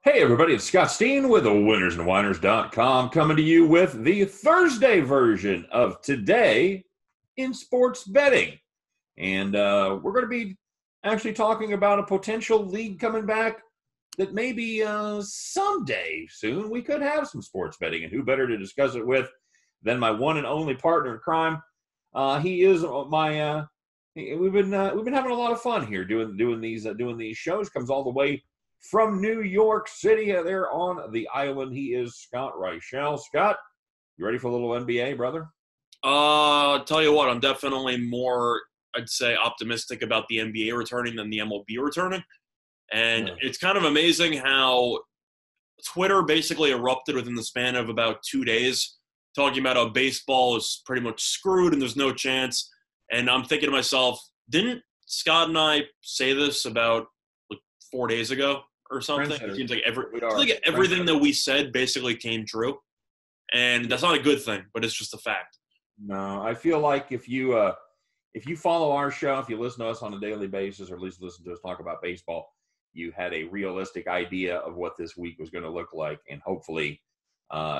Hey everybody, it's Scott Steen with winnersandwhiners.com coming to you with the Thursday version of Today in Sports Betting. And we're going to be actually talking about a potential league coming back that maybe someday soon we could have some sports betting. And who better to discuss it with than my one and only partner in crime? He is my we've been having a lot of fun here doing these shows. Comes all the way from New York City, there on the island. He is Scott Reichel. Scott, you ready for a little NBA, brother? Tell you what, I'm definitely more, I'd say, optimistic about the NBA returning than the MLB returning. And It's kind of amazing how Twitter basically erupted within the span of about 2 days, talking about how baseball is pretty much screwed and there's no chance. And I'm thinking to myself, didn't Scott and I say this about 4 days ago or something? It seems like everything that we said basically came true. And that's not a good thing, but it's just a fact. No, I feel like if you follow our show, if you listen to us on a daily basis, or at least listen to us talk about baseball, you had a realistic idea of what this week was going to look like, and hopefully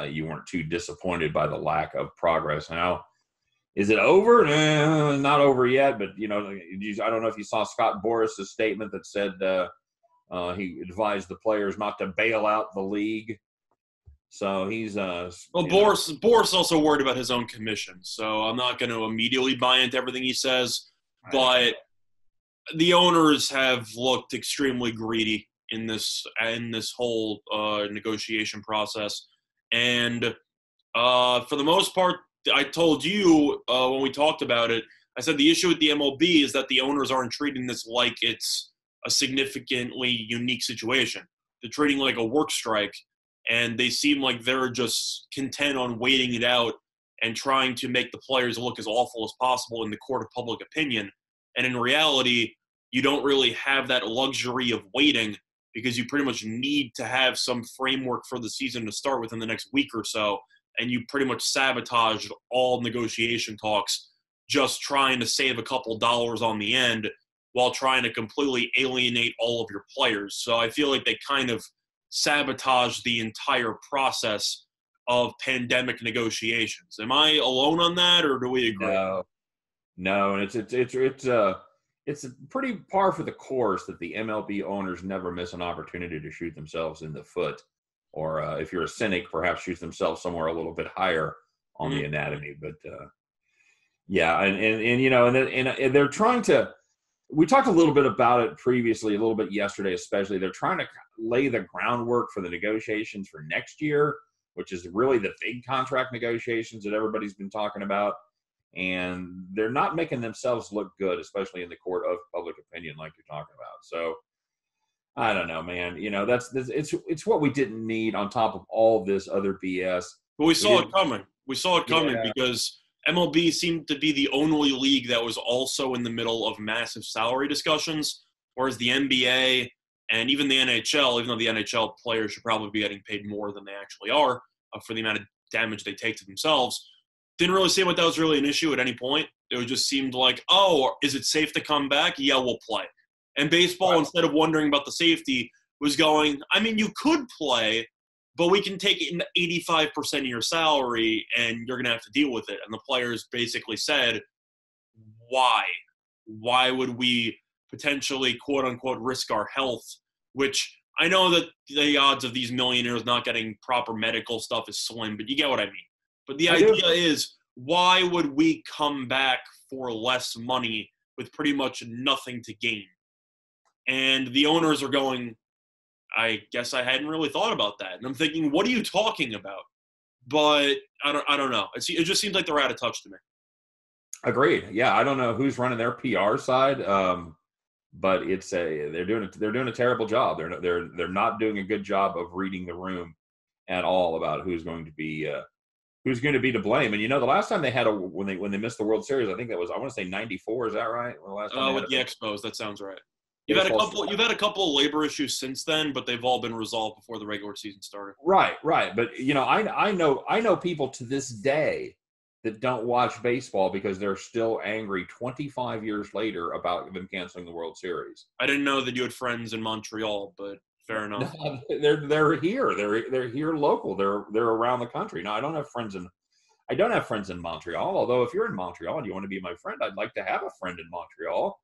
you weren't too disappointed by the lack of progress. Now, is it over? Not over yet, but I don't know if you saw Scott Boras' statement that said he advised the players not to bail out the league. So he's Boras also worried about his own commission. So I'm not going to immediately buy into everything he says, but the owners have looked extremely greedy in this whole negotiation process. And for the most part, I told you when we talked about it, I said the issue with the MLB is that the owners aren't treating this like it's a significantly unique situation. They're treating it like a work strike, and they seem like they're just content on waiting it out and trying to make the players look as awful as possible in the court of public opinion. And in reality, you don't really have that luxury of waiting, because you pretty much need to have some framework for the season to start within the next week or so. And you pretty much sabotaged all negotiation talks just trying to save a couple dollars on the end while trying to completely alienate all of your players. So I feel like they kind of sabotaged the entire process of pandemic negotiations. Am I alone on that, or do we agree? No, and it's pretty par for the course that the MLB owners never miss an opportunity to shoot themselves in the foot, or if you're a cynic, perhaps shoot themselves somewhere a little bit higher on the anatomy. But and they're trying to. We talked a little bit about it previously, a little bit yesterday, especially. They're trying to lay the groundwork for the negotiations for next year, which is really the big contract negotiations that everybody's been talking about. And they're not making themselves look good, especially in the court of public opinion, like you're talking about. So I don't know, man. It's what we didn't need on top of all this other BS. But we saw it coming. We saw it coming because MLB seemed to be the only league that was also in the middle of massive salary discussions, whereas the NBA and even the NHL, even though the NHL players should probably be getting paid more than they actually are for the amount of damage they take to themselves, didn't really seem like that was really an issue at any point. It just seemed like, oh, is it safe to come back? Yeah, we'll play. And baseball, instead of wondering about the safety, was going, I mean, you could play, but we can take 85% of your salary, and you're going to have to deal with it. And the players basically said, why? Why would we potentially, quote-unquote, risk our health? Which I know that the odds of these millionaires not getting proper medical stuff is slim, but you get what I mean. But the idea is, why would we come back for less money with pretty much nothing to gain? And the owners are going, I guess I hadn't really thought about that. And I'm thinking, what are you talking about? But I don't know. It just seems like they're out of touch to me. Agreed. Yeah, I don't know who's running their PR side, but they're doing a terrible job. They're not doing a good job of reading the room at all about who's going to be to blame. And the last time they had when they missed the World Series, I think that was, I want to say 94. Is that right? With the Expos, that sounds right. You've had a couple of labor issues since then, but they've all been resolved before the regular season started. Right. But I know people to this day that don't watch baseball because they're still angry 25 years later about them canceling the World Series. I didn't know that you had friends in Montreal, but Fair enough. No, they're here. They're here local. They're around the country. Now I don't have friends in Montreal. Although if you're in Montreal and you want to be my friend, I'd like to have a friend in Montreal.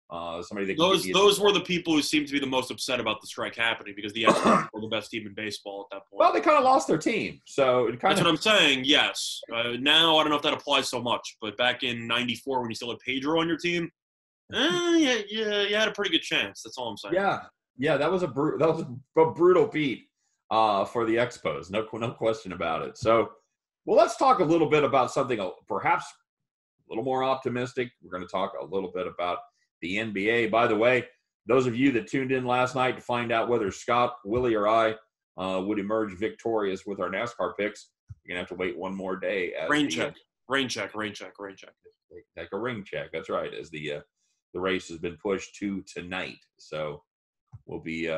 Somebody that can give me Those were the people who seemed to be the most upset about the strike happening because the Expos were the best team in baseball at that point. Well, they kind of lost their team, so that's what I'm saying. Yes. Now I don't know if that applies so much, but back in '94 when you still had Pedro on your team, yeah, you had a pretty good chance. That's all I'm saying. Yeah, that was a brutal beat for the Expos. No question about it. So, well, let's talk a little bit about something perhaps a little more optimistic. We're going to talk a little bit about the NBA. By the way, those of you that tuned in last night to find out whether Scott, Willie, or I would emerge victorious with our NASCAR picks, you're going to have to wait one more day. Rain check. Like a ring check. That's right. As the race has been pushed to tonight. So we'll be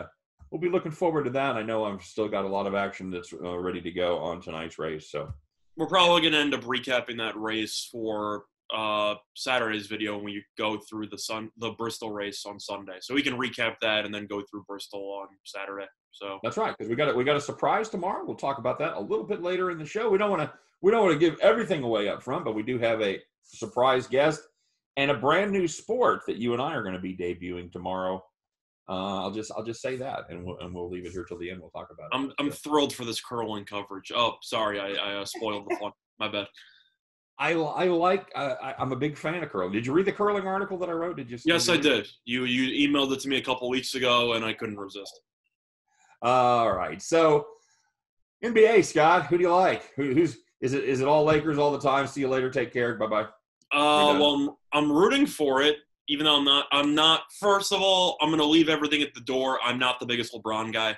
looking forward to that. I know I've still got a lot of action that's ready to go on tonight's race. So we're probably going to end up recapping that race for Saturday's video when we go through the Bristol race on Sunday. So we can recap that and then go through Bristol on Saturday. So that's right, because we got a surprise tomorrow. We'll talk about that a little bit later in the show. We don't want to give everything away up front, but we do have a surprise guest and a brand new sport that you and I are going to be debuting tomorrow. I'll just say that, and we'll leave it here till the end. We'll talk about it. I'm thrilled for this curling coverage. Oh, sorry, I spoiled the fun. My bad. I'm a big fan of curling. Did you read the curling article that I wrote? Yes, I did. You emailed it to me a couple weeks ago, and I couldn't resist. All right. So NBA, Scott, who do you like? Is it all Lakers all the time? See you later. Take care. Bye-bye. Well, I'm rooting for it, even though I'm not. First of all, I'm going to leave everything at the door. I'm not the biggest LeBron guy.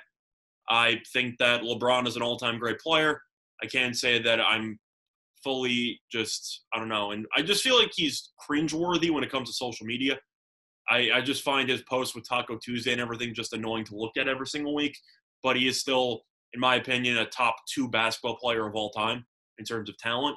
I think that LeBron is an all-time great player. I can't say that I'm fully I don't know. And I just feel like he's cringeworthy when it comes to social media. I just find his posts with Taco Tuesday and everything just annoying to look at every single week. But he is still, in my opinion, a top 2 basketball player of all time in terms of talent.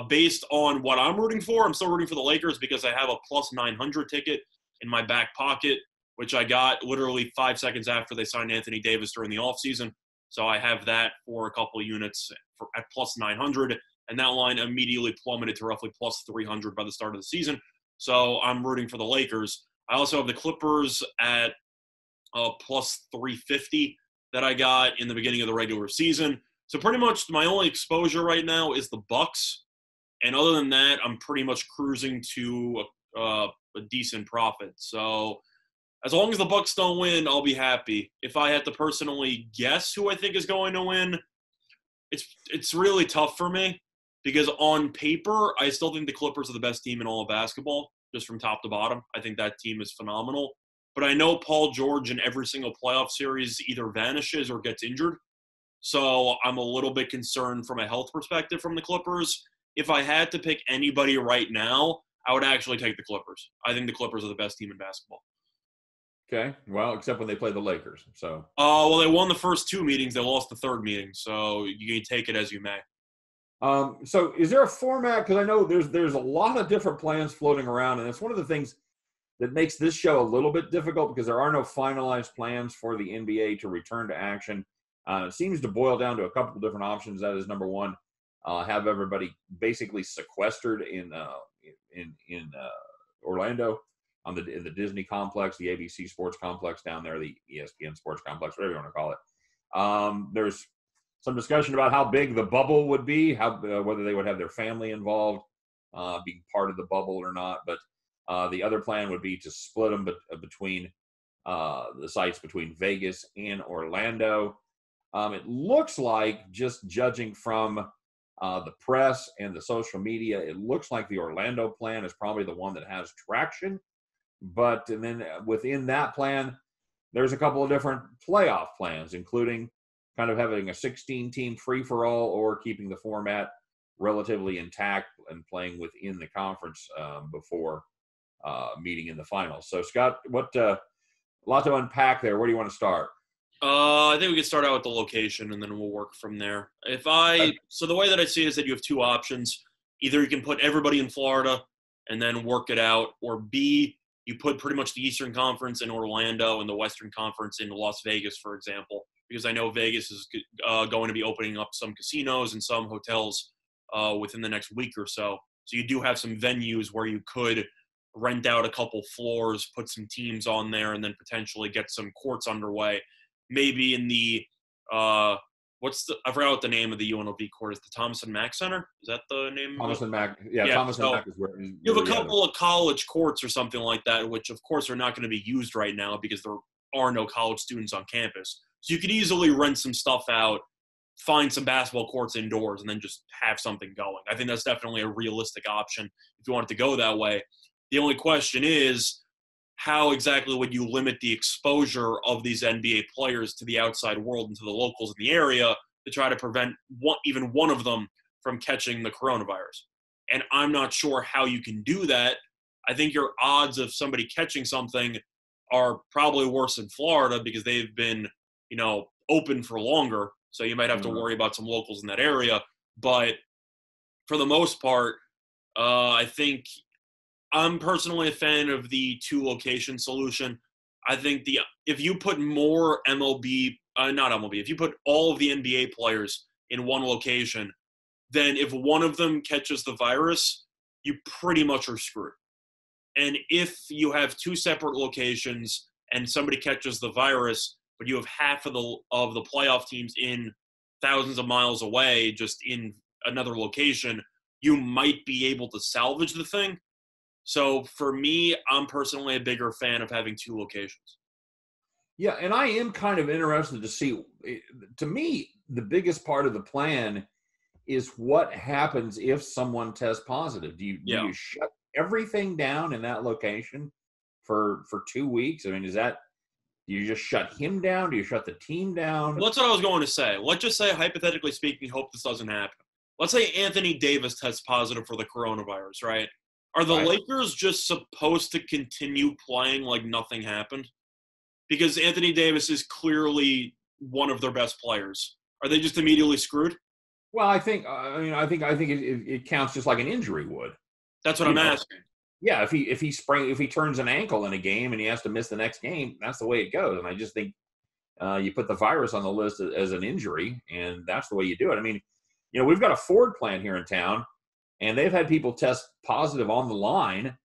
Based on what I'm rooting for, I'm still rooting for the Lakers because I have a plus 900 ticket in my back pocket, which I got literally 5 seconds after they signed Anthony Davis during the offseason. So I have that for a couple of units at plus 900. And that line immediately plummeted to roughly plus 300 by the start of the season. So I'm rooting for the Lakers. I also have the Clippers at plus 350 that I got in the beginning of the regular season. So pretty much my only exposure right now is the Bucks. And other than that, I'm pretty much cruising to a decent profit. So as long as the Bucks don't win, I'll be happy. If I had to personally guess who I think is going to win, it's really tough for me. Because on paper, I still think the Clippers are the best team in all of basketball, just from top to bottom. I think that team is phenomenal. But I know Paul George in every single playoff series either vanishes or gets injured. So I'm a little bit concerned from a health perspective from the Clippers. If I had to pick anybody right now, I would actually take the Clippers. I think the Clippers are the best team in basketball. Okay. Well, except when they play the Lakers. So. Well, they won the first 2 meetings. They lost the third meeting. So you can take it as you may. So is there a format? Because I know there's a lot of different plans floating around, and it's one of the things that makes this show a little bit difficult because there are no finalized plans for the NBA to return to action. It seems to boil down to a couple of different options. That is, number one, have everybody basically sequestered in Orlando in the Disney complex, the ABC Sports complex down there, the ESPN Sports complex, whatever you want to call it. There's some discussion about how big the bubble would be, whether they would have their family involved, being part of the bubble or not. But the other plan would be to split them between the sites between Vegas and Orlando. It looks like, just judging from the press and the social media, it looks like the Orlando plan is probably the one that has traction. And then within that plan, there's a couple of different playoff plans, including kind of having a 16-team free-for-all or keeping the format relatively intact and playing within the conference before meeting in the finals. So, Scott, a lot to unpack there. Where do you want to start? I think we can start out with the location, and then we'll work from there. So the way that I see it is that you have 2 options. Either you can put everybody in Florida and then work it out, or B, you put pretty much the Eastern Conference in Orlando and the Western Conference in Las Vegas, for example, because I know Vegas is going to be opening up some casinos and some hotels within the next week or so. So you do have some venues where you could rent out a couple floors, put some teams on there, and then potentially get some courts underway. Maybe in the I forgot what the name of the UNLV court is. The Thomas and Mack Center? Is that the name? Thomas and Mack. Yeah, Thomas and Mack is where you have a couple of college courts or something like that, which of course are not going to be used right now because there are no college students on campus. So you could easily rent some stuff out, find some basketball courts indoors, and then just have something going. I think that's definitely a realistic option if you want it to go that way. The only question is, how exactly would you limit the exposure of these NBA players to the outside world and to the locals in the area to try to prevent even one of them from catching the coronavirus? And I'm not sure how you can do that. I think your odds of somebody catching something are probably worse in Florida because they've been, open for longer. So you might have to worry about some locals in that area. But for the most part, I think I'm personally a fan of the 2-location solution. I think if you put more if you put all of the NBA players in one location, then if one of them catches the virus, you pretty much are screwed. And if you have 2 separate locations and somebody catches the virus, but you have half of the playoff teams in thousands of miles away, just in another location, you might be able to salvage the thing. So for me, I'm personally a bigger fan of having 2 locations. Yeah, and I am kind of interested to see, to me, the biggest part of the plan is what happens if someone tests positive. Do you shut everything down in that location for 2 weeks? I mean, do you just shut him down? Do you shut the team down? Well, that's what I was going to say. Let's just say, hypothetically speaking, hope this doesn't happen. Let's say Anthony Davis tests positive for the coronavirus, right? Are the Lakers just supposed to continue playing like nothing happened? Because Anthony Davis is clearly one of their best players. Are they just immediately screwed? Well, I think it counts just like an injury would. That's what I'm asking. Yeah, if he turns an ankle in a game and he has to miss the next game, that's the way it goes. And I just think you put the virus on the list as an injury, and that's the way you do it. I mean, we've got a Ford plant here in town, and they've had people test positive on the line.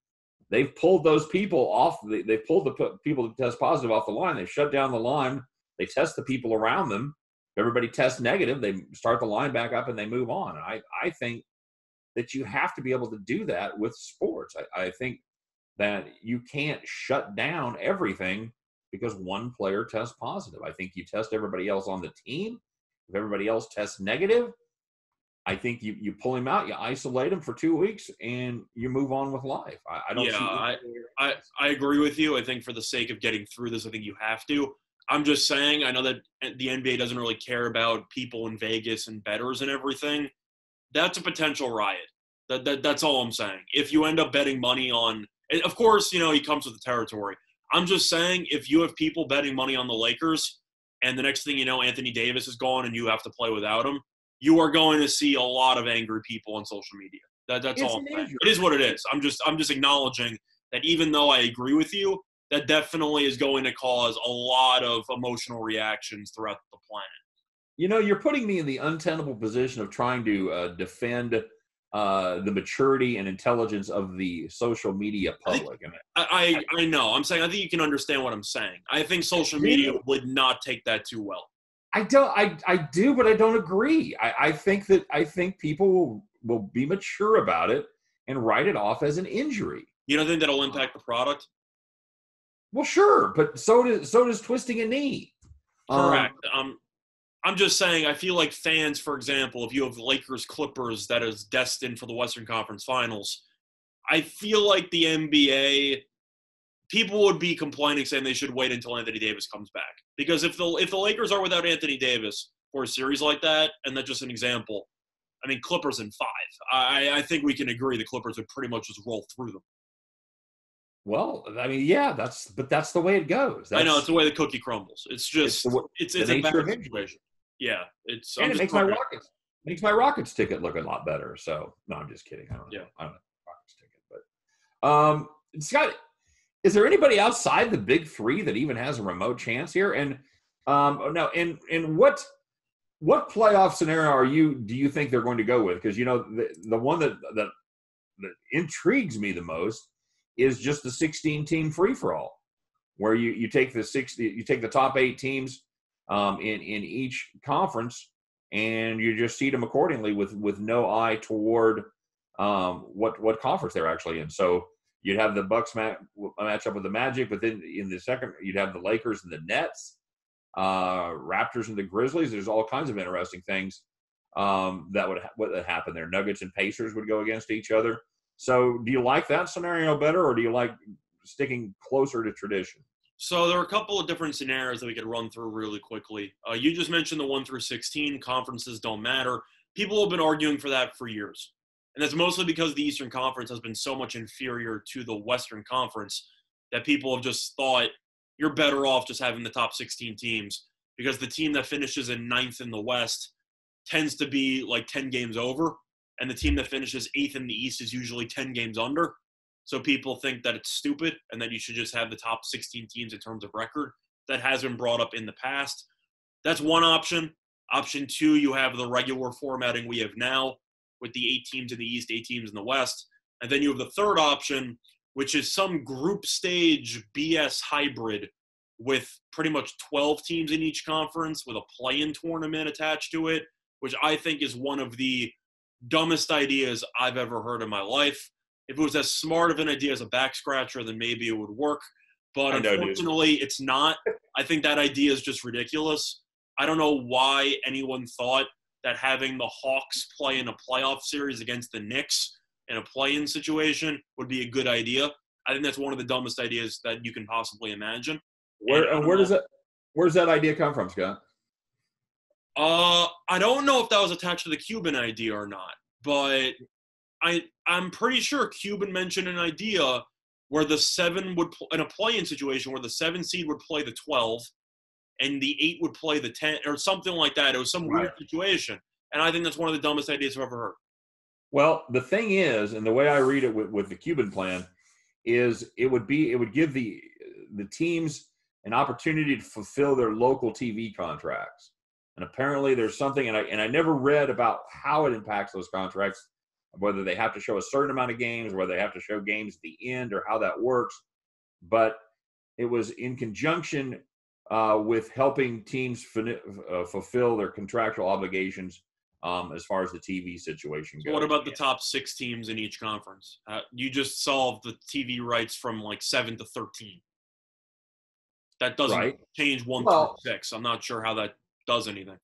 They've pulled those people off. They've pulled the people that test positive off the line. They've shut down the line. They test the people around them. If everybody tests negative, they start the line back up and they move on. And I think that you have to be able to do that with sports. I think that you can't shut down everything because one player tests positive. I think you test everybody else on the team. If everybody else tests negative, I think you pull him out, you isolate him for 2 weeks, and you move on with life. I agree with you. I think for the sake of getting through this, I think you have to. I'm just saying, I know that the NBA doesn't really care about people in Vegas and bettors and everything. That's a potential riot. That's all I'm saying. If you end up betting money on – and of course, he comes with the territory. I'm just saying, if you have people betting money on the Lakers and the next thing you know, Anthony Davis is gone and you have to play without him, you are going to see a lot of angry people on social media. That's all I'm saying. It is what it is. I'm just acknowledging that even though I agree with you, that definitely is going to cause a lot of emotional reactions throughout the planet. You're putting me in the untenable position of trying to defend the maturity and intelligence of the social media public. I know. I'm saying I think you can understand what I'm saying. I think social media would not take that too well. I do, but I don't agree. I think people will be mature about it and write it off as an injury. You don't think that'll impact the product? Well, sure, but so does twisting a knee. Correct. I'm just saying, I feel like fans, for example, if you have Lakers Clippers that is destined for the Western Conference Finals, I feel like the NBA, people would be complaining saying they should wait until Anthony Davis comes back. Because if the Lakers are without Anthony Davis for a series like that, and that's just an example, I mean, Clippers in 5. I think we can agree the Clippers would pretty much just roll through them. Well, I mean, yeah, that's the way it goes. I know, it's the way the cookie crumbles. It's just it's a bad situation. Yeah, it makes my Rockets ticket look a lot better. So no, I'm just kidding. I don't know. I don't know Rockets ticket, but Scott, Is there anybody outside the big three that even has a remote chance here? And now, and what playoff scenario do you think they're going to go with? Because the one that intrigues me the most is just the 16-team free for all, where you take the top 8 teams in each conference, and you just seed them accordingly with no eye toward what conference they're actually in. So you'd have the Bucks match up with the Magic, but then in the second you'd have the Lakers and the Nets, Raptors and the Grizzlies. There's all kinds of interesting things that would happen there. Nuggets and Pacers would go against each other. So do you like that scenario better, or do you like sticking closer to tradition? So there are a couple of different scenarios that we could run through really quickly. You just mentioned the 1 through 16 conferences don't matter. People have been arguing for that for years. And that's mostly because the Eastern Conference has been so much inferior to the Western Conference that people have just thought you're better off just having the top 16 teams, because the team that finishes in 9th in the West tends to be like 10 games over, and the team that finishes 8th in the East is usually 10 games under. So people think that it's stupid and that you should just have the top 16 teams in terms of record. That has been brought up in the past. That's one option. Option 2, you have the regular formatting we have now with the 8 teams in the East, 8 teams in the West. And then you have the third option, which is some group stage BS hybrid with pretty much 12 teams in each conference with a play-in tournament attached to it, which I think is one of the dumbest ideas I've ever heard in my life. If it was as smart of an idea as a back scratcher, then maybe it would work. But unfortunately, it's not. I think that idea is just ridiculous. I don't know why anyone thought that having the Hawks play in a playoff series against the Knicks in a play-in situation would be a good idea. I think that's one of the dumbest ideas that you can possibly imagine. Where does that idea come from, Scott? I don't know if that was attached to the Cuban idea or not, but I'm pretty sure Cuban mentioned an idea where the 7 would in a play-in situation where the 7 seed would play the 12 and the 8 would play the 10 or something like that. It was some weird situation, and I think that's one of the dumbest ideas I've ever heard. Well, the thing is, and the way I read it with the Cuban plan is it would give the teams an opportunity to fulfill their local TV contracts. And apparently there's something, and I never read about how it impacts those contracts, whether they have to show a certain amount of games, whether they have to show games at the end, or how that works. But it was in conjunction with helping teams fulfill their contractual obligations as far as the TV situation goes. What about the top 6 teams in each conference? You just solved the TV rights from like 7 to 13. That doesn't change 1 through 6. I'm not sure how that does anything.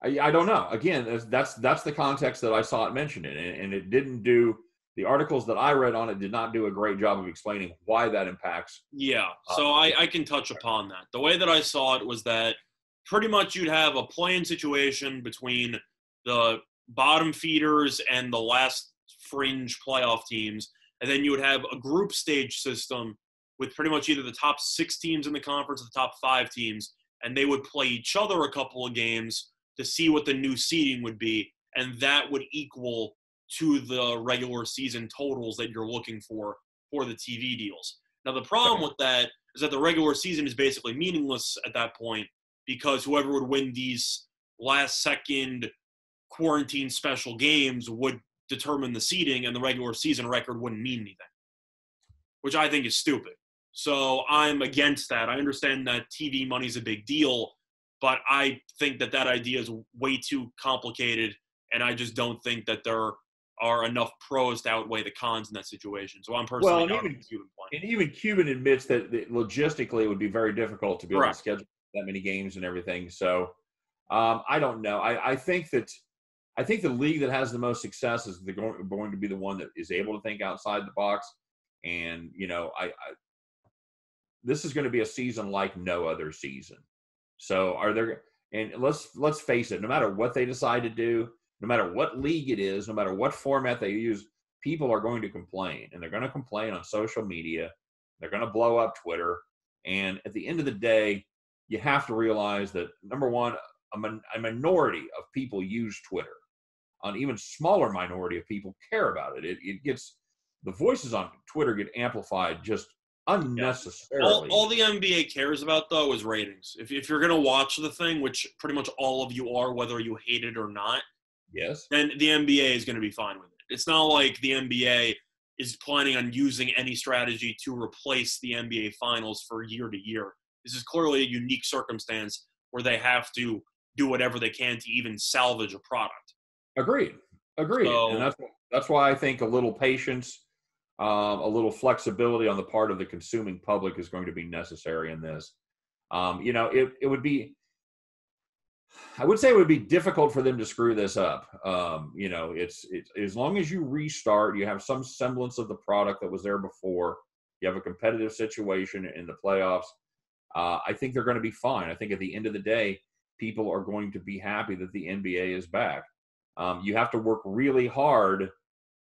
I don't know. Again, that's the context that I saw it mentioned in, and it didn't do the articles that I read on it did not do a great job of explaining why that impacts. Yeah, so I can touch upon that. The way that I saw it was that pretty much you'd have a play-in situation between the bottom feeders and the last fringe playoff teams, and then you would have a group stage system with pretty much either the top 6 teams in the conference or the top 5 teams, and they would play each other a couple of games to see what the new seeding would be, and that would equal to the regular season totals that you're looking for the TV deals. Now, the problem with that is that the regular season is basically meaningless at that point, because whoever would win these last-second quarantine special games would determine the seeding, and the regular season record wouldn't mean anything, which I think is stupid. So I'm against that. I understand that TV money is a big deal, but I think that idea is way too complicated, and I just don't think that there are enough pros to outweigh the cons in that situation. So I'm personally even Cuban admits that logistically it would be very difficult to be able to schedule that many games and everything. So I don't know. I think the league that has the most success is going to be the one that is able to think outside the box. And this is going to be a season like no other season. So let's face it, no matter what they decide to do, no matter what league it is, no matter what format they use, people are going to complain, and they're going to complain on social media. They're going to blow up Twitter. And at the end of the day, you have to realize that, number one, a minority of people use Twitter. An even smaller minority of people care about it. It gets the voices on Twitter get amplified just unnecessarily. All the NBA cares about, though, is ratings. If you're going to watch the thing, which pretty much all of you are, whether you hate it or not, yes, then the NBA is going to be fine with it. It's not like the NBA is planning on using any strategy to replace the NBA Finals for year to year. This is clearly a unique circumstance where they have to do whatever they can to even salvage a product. Agreed. So, And that's why I think a little patience, a little flexibility on the part of the consuming public is going to be necessary in this. It would be, I would say it would be difficult for them to screw this up. It's as long as you restart, you have some semblance of the product that was there before, you have a competitive situation in the playoffs. I think they're going to be fine. I think at the end of the day, people are going to be happy that the NBA is back. You have to work really hard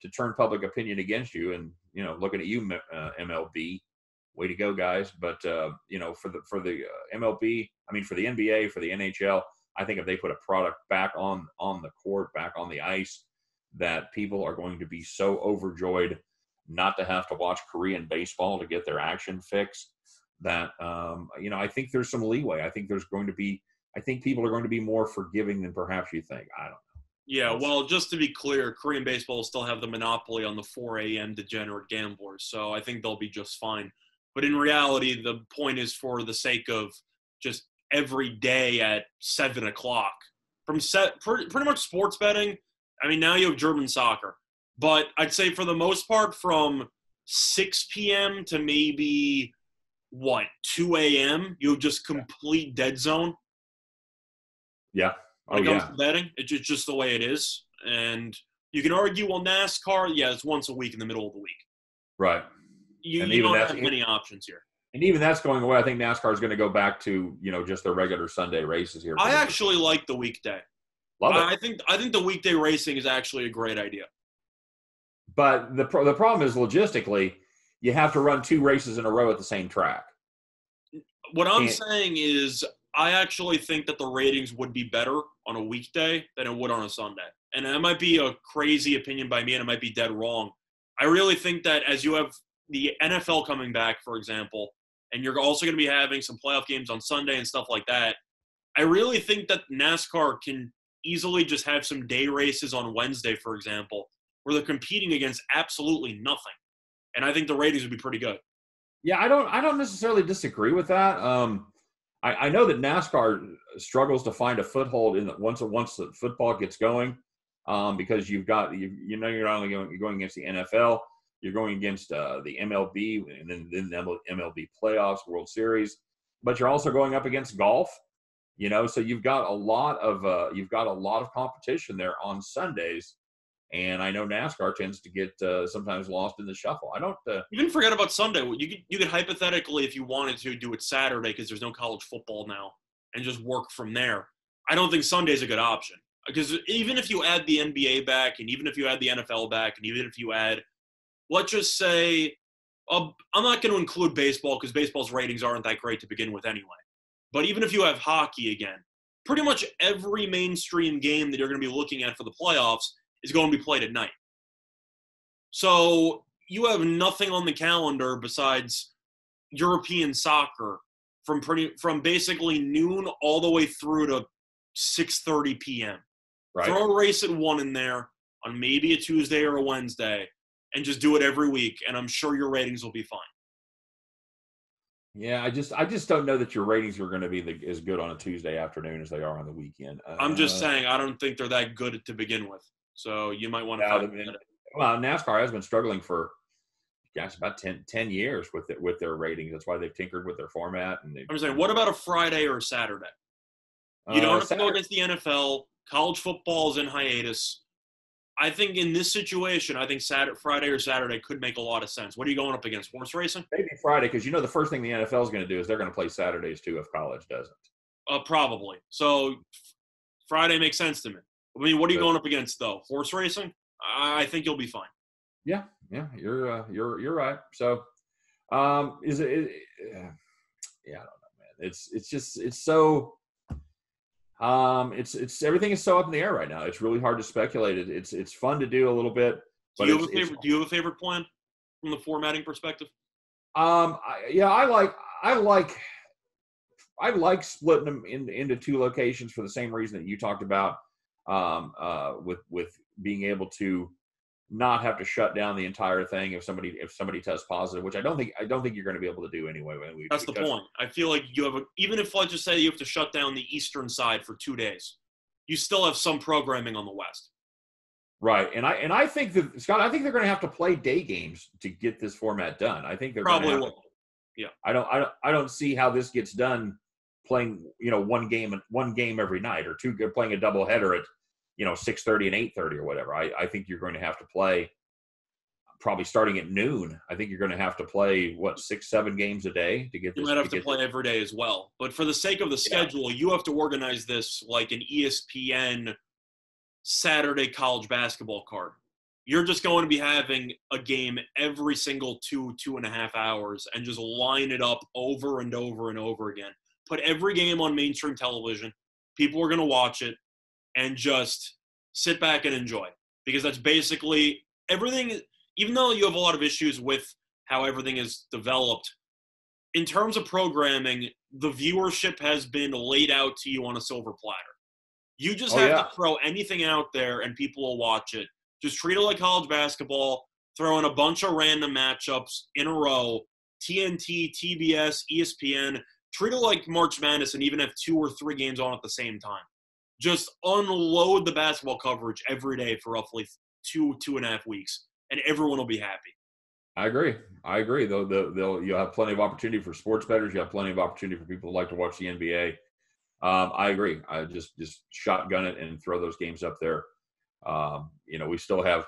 to turn public opinion against you. And, looking at you, MLB, way to go, guys. But, for the MLB, for the NBA, for the NHL, I think if they put a product back on the court, back on the ice, that people are going to be so overjoyed not to have to watch Korean baseball to get their action fix that, I think there's some leeway. I think people are going to be more forgiving than perhaps you think. I don't know. Yeah, well, just to be clear, Korean baseball will still have the monopoly on the 4 a.m. degenerate gamblers, so I think they'll be just fine. But in reality, the point is for the sake of just every day at 7 o'clock. Pretty much sports betting, now you have German soccer. But I'd say for the most part, from 6 p.m. to maybe, 2 a.m., you have just complete dead zone. Yeah. When it comes to betting, it's just the way it is. And you can argue, NASCAR, it's once a week in the middle of the week. Right. You don't have many options here. And even that's going away. I think NASCAR is going to go back to, just their regular Sunday races here. I actually like the weekday. Love it. I think the weekday racing is actually a great idea. But the problem is logistically, you have to run 2 races in a row at the same track. What I'm saying is I actually think that the ratings would be better on a weekday than it would on a Sunday. And that might be a crazy opinion by me, and it might be dead wrong. I really think that as you have the NFL coming back, for example, and you're also going to be having some playoff games on Sunday and stuff like that, I really think that NASCAR can easily just have some day races on Wednesday, for example, where they're competing against absolutely nothing. And I think the ratings would be pretty good. Yeah, I don't necessarily disagree with that. I know that NASCAR struggles to find a foothold in once the football gets going, because you're not only going against the NFL, you're going against the MLB and then the MLB playoffs, World Series, but you're also going up against golf. So you've got a lot of competition there on Sundays. And I know NASCAR tends to get sometimes lost in the shuffle. I don't even forget about Sunday. You could hypothetically, if you wanted to, do it Saturday because there's no college football now, and just work from there. I don't think Sunday's a good option because even if you add the NBA back, and even if you add the NFL back, and even if you add, let's just say, I'm not going to include baseball because baseball's ratings aren't that great to begin with anyway. But even if you have hockey again, pretty much every mainstream game that you're going to be looking at for the playoffs is going to be played at night. So you have nothing on the calendar besides European soccer from basically noon all the way through to 6:30 p.m. Right. Throw a race at 1 in there on maybe a Tuesday or a Wednesday and just do it every week, and I'm sure your ratings will be fine. Yeah, I just don't know that your ratings are going to be as good on a Tuesday afternoon as they are on the weekend. I'm just saying I don't think they're that good to begin with. So you might want to. Well, NASCAR has been struggling for, about 10 years with their ratings. That's why they've tinkered with their format. And I'm saying, what about a Friday or a Saturday? You don't have to go against the NFL. College football is in hiatus. I think in this situation, Friday or Saturday could make a lot of sense. What are you going up against? Horse racing? Maybe Friday, because the first thing the NFL is going to do is they're going to play Saturdays too if college doesn't. Probably. So Friday makes sense to me. What are you going up against though? Horse racing? I think you'll be fine. Yeah, you're right. So, is it? Yeah, I don't know, man. It's so. It's everything is so up in the air right now. It's really hard to speculate. It's fun to do a little bit. But do you have a favorite plan from the formatting perspective? I like splitting them into two locations for the same reason that you talked about, with being able to not have to shut down the entire thing if somebody tests positive, which I don't think you're going to be able to do anyway. That's the point. I feel like you have even if, let's just say, you have to shut down the eastern side for 2 days, you still have some programming on the west. Right, and I think that, Scott, I think they're going to have to play day games to get this format done. I think they're probably will. Yeah. I don't see how this gets done playing, one game every night, or playing a doubleheader at 6:30 and 8:30 or whatever. I think you're going to have to play probably starting at noon. I think you're going to have to play 6-7 games a day to get this. You might have to play every day as well. But for the sake of the schedule, you have to organize this like an ESPN Saturday college basketball card. You're just going to be having a game every single 2.5 hours and just line it up over and over and over again. Put every game on mainstream television. People are going to watch it and just sit back and enjoy, because that's basically everything. Even though you have a lot of issues with how everything is developed, in terms of programming, the viewership has been laid out to you on a silver platter. You just have to throw anything out there and people will watch it. Just treat it like college basketball, throw in a bunch of random matchups in a row, TNT, TBS, ESPN, treat it like March Madness and even have 2 or 3 games on at the same time. Just unload the basketball coverage every day for roughly 2.5 weeks, and everyone will be happy. I agree. You'll have plenty of opportunity for sports bettors. You have plenty of opportunity for people who like to watch the NBA. I agree. I just shotgun it and throw those games up there. We still have.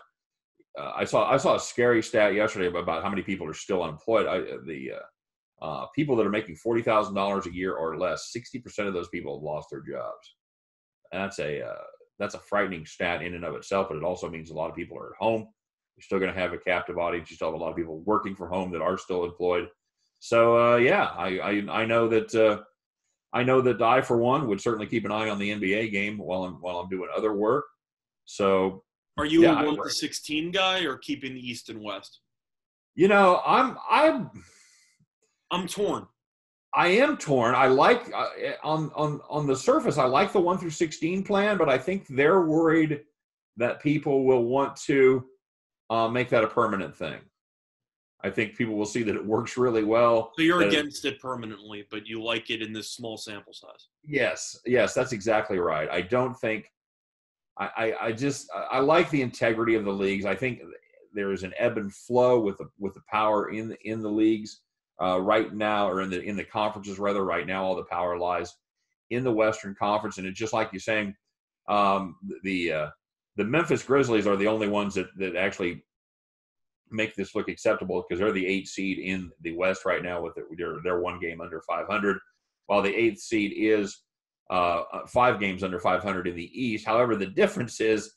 I saw a scary stat yesterday about how many people are still unemployed. People that are making $40,000 a year or less, 60% of those people have lost their jobs. That's a frightening stat in and of itself, but it also means a lot of people are at home. You're still going to have a captive audience. You still have a lot of people working from home that are still employed. So I know that. I know that I, for one, would certainly keep an eye on the NBA game while I'm doing other work. So, are you a 1-16 guy or keeping the East and West? I'm torn. I am torn. I like on the surface, I like the 1-16 plan, but I think they're worried that people will want to make that a permanent thing. I think people will see that it works really well. So you're against it permanently, but you like it in this small sample size. Yes, that's exactly right. I don't think I like the integrity of the leagues. I think there is an ebb and flow with the power in the leagues right now, or in the conferences rather. Right now, all the power lies in the Western Conference, and it's just like you're saying. The Memphis Grizzlies are the only ones that actually make this look acceptable, because they're the 8th seed in the West right now with their 1 game under 500, while the 8th seed is 5 games under 500 in the East. However, the difference is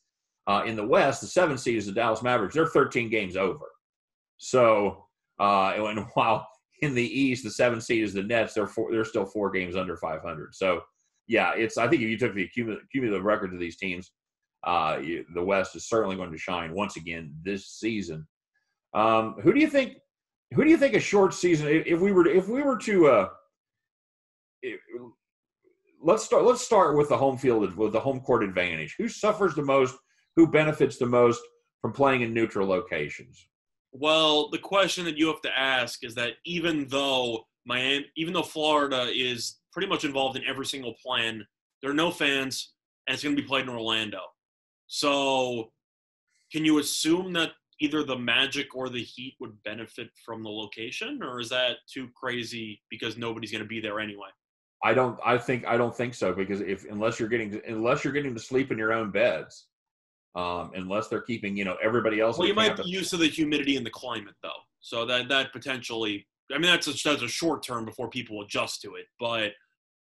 in the West, the 7th seed is the Dallas Mavericks. They're 13 games over. So, and while in the East, the 7th seed is the Nets, they're still 4 games under 500. So, yeah, I think if you took the cumulative records of these teams, the West is certainly going to shine once again this season. Who do you think a short season? If we were to let's start with the home field, with the home court advantage. Who suffers the most? Who benefits the most from playing in neutral locations? Well, the question that you have to ask is that even though Florida is pretty much involved in every single plan, there are no fans, and it's going to be played in Orlando. So, can you assume that either the Magic or the Heat would benefit from the location, or is that too crazy because nobody's going to be there anyway? I don't think so, because unless you're getting to sleep in your own beds, unless they're keeping everybody else. Well, you might be used to the humidity and the climate though, so that potentially. I mean, that's a short term before people adjust to it. But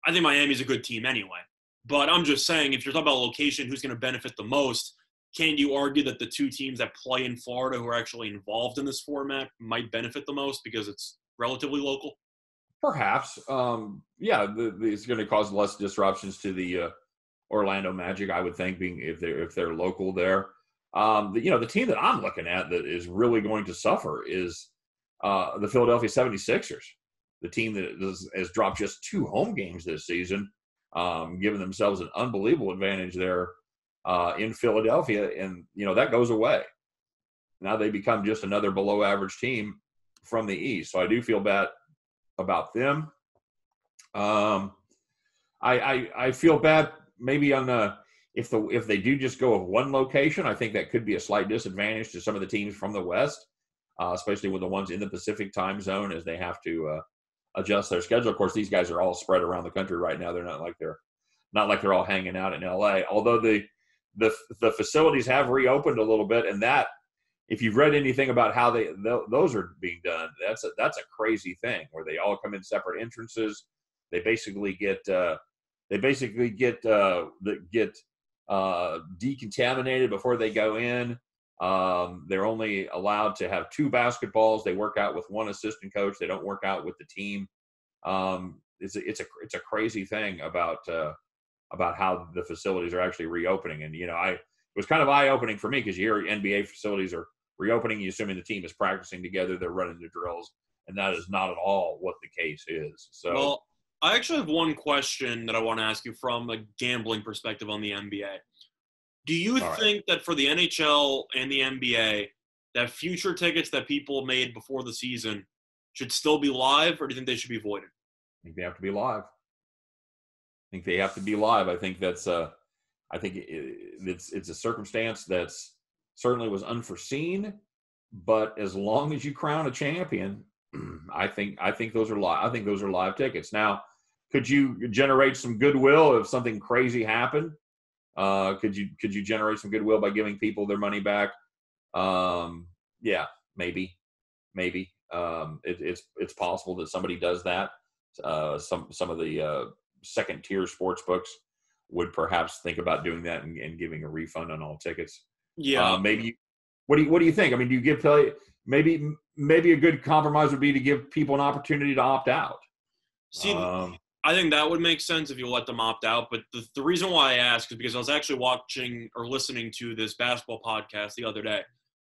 I think Miami's a good team anyway. But I'm just saying, if you're talking about location, who's going to benefit the most? Can you argue that the 2 teams that play in Florida who are actually involved in this format might benefit the most because it's relatively local? Perhaps. It's going to cause less disruptions to the Orlando Magic, I would think, being if they're local there. The team that I'm looking at that is really going to suffer is the Philadelphia 76ers, the team that has dropped just 2 home games this season, giving themselves an unbelievable advantage there in Philadelphia. And, that goes away. Now they become just another below average team from the East. So I do feel bad about them. I feel bad maybe on if they do just go with one location. I think that could be a slight disadvantage to some of the teams from the West, especially with the ones in the Pacific time zone as they have to adjust their schedule. Of course, these guys are all spread around the country right now. They're not like they're all hanging out in LA. Although the facilities have reopened a little bit, and that, if you've read anything about how those are being done, that's a crazy thing where they all come in separate entrances. They basically get decontaminated before they go in. They're only allowed to have 2 basketballs. They work out with 1 assistant coach. They don't work out with the team. It's a crazy thing about how the facilities are actually reopening. And it was kind of eye-opening for me because you hear NBA facilities are reopening. You assuming the team is practicing together, they're running the drills, and that is not at all what the case is. So, well, I actually have one question that I want to ask you from a gambling perspective on the NBA. Do you think that for the NHL and the NBA, that future tickets that people made before the season should still be live, or do you think they should be voided? I think they have to be live. I think that's it's a circumstance that's certainly was unforeseen, but as long as you crown a champion, I think those are live. I think those are live tickets. Now, could you generate some goodwill if something crazy happened? Could you generate some goodwill by giving people their money back? Yeah, maybe. It's possible that somebody does that. Some of the second tier sports books would perhaps think about doing that and giving a refund on all tickets. Yeah. Maybe. What do you think? I mean, do you give maybe a good compromise would be to give people an opportunity to opt out? See, I think that would make sense if you let them opt out. But the reason why I ask is because I was actually watching or listening to this basketball podcast the other day.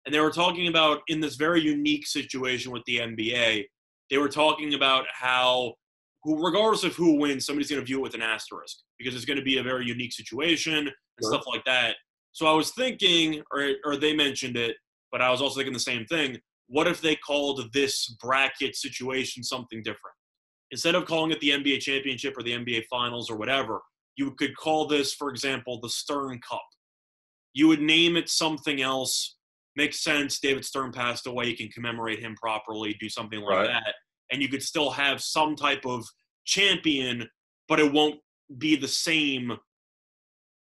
And they were talking about, in this very unique situation with the NBA, they were talking about how, regardless of who wins, somebody's going to view it with an asterisk because it's going to be a very unique situation and stuff like that. So I was thinking, or they mentioned it, but I was also thinking the same thing. What if they called this bracket situation something different? Instead of calling it the NBA championship or the NBA finals or whatever, you could call this, for example, the Stern Cup. You would name it something else. Makes sense. David Stern passed away. You can commemorate him properly, do something like that. And you could still have some type of champion, but it won't be the same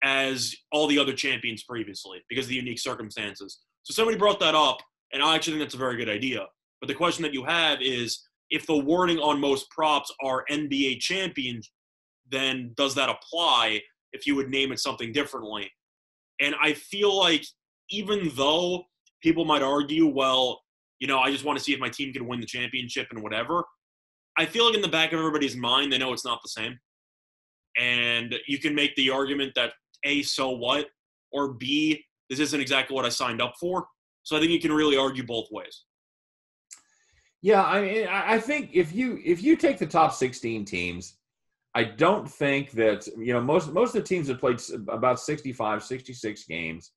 as all the other champions previously because of the unique circumstances. So somebody brought that up, and I actually think that's a very good idea. But the question that you have is, if the wording on most props are NBA champion, then does that apply if you would name it something differently? And I feel like even though people might argue, well, I just want to see if my team can win the championship and whatever, I feel like in the back of everybody's mind, they know it's not the same. And you can make the argument that A, so what? Or B, this isn't exactly what I signed up for. So I think you can really argue both ways. Yeah, I think if you take the top 16 teams, I don't think that most of the teams have played about 65, 66 games.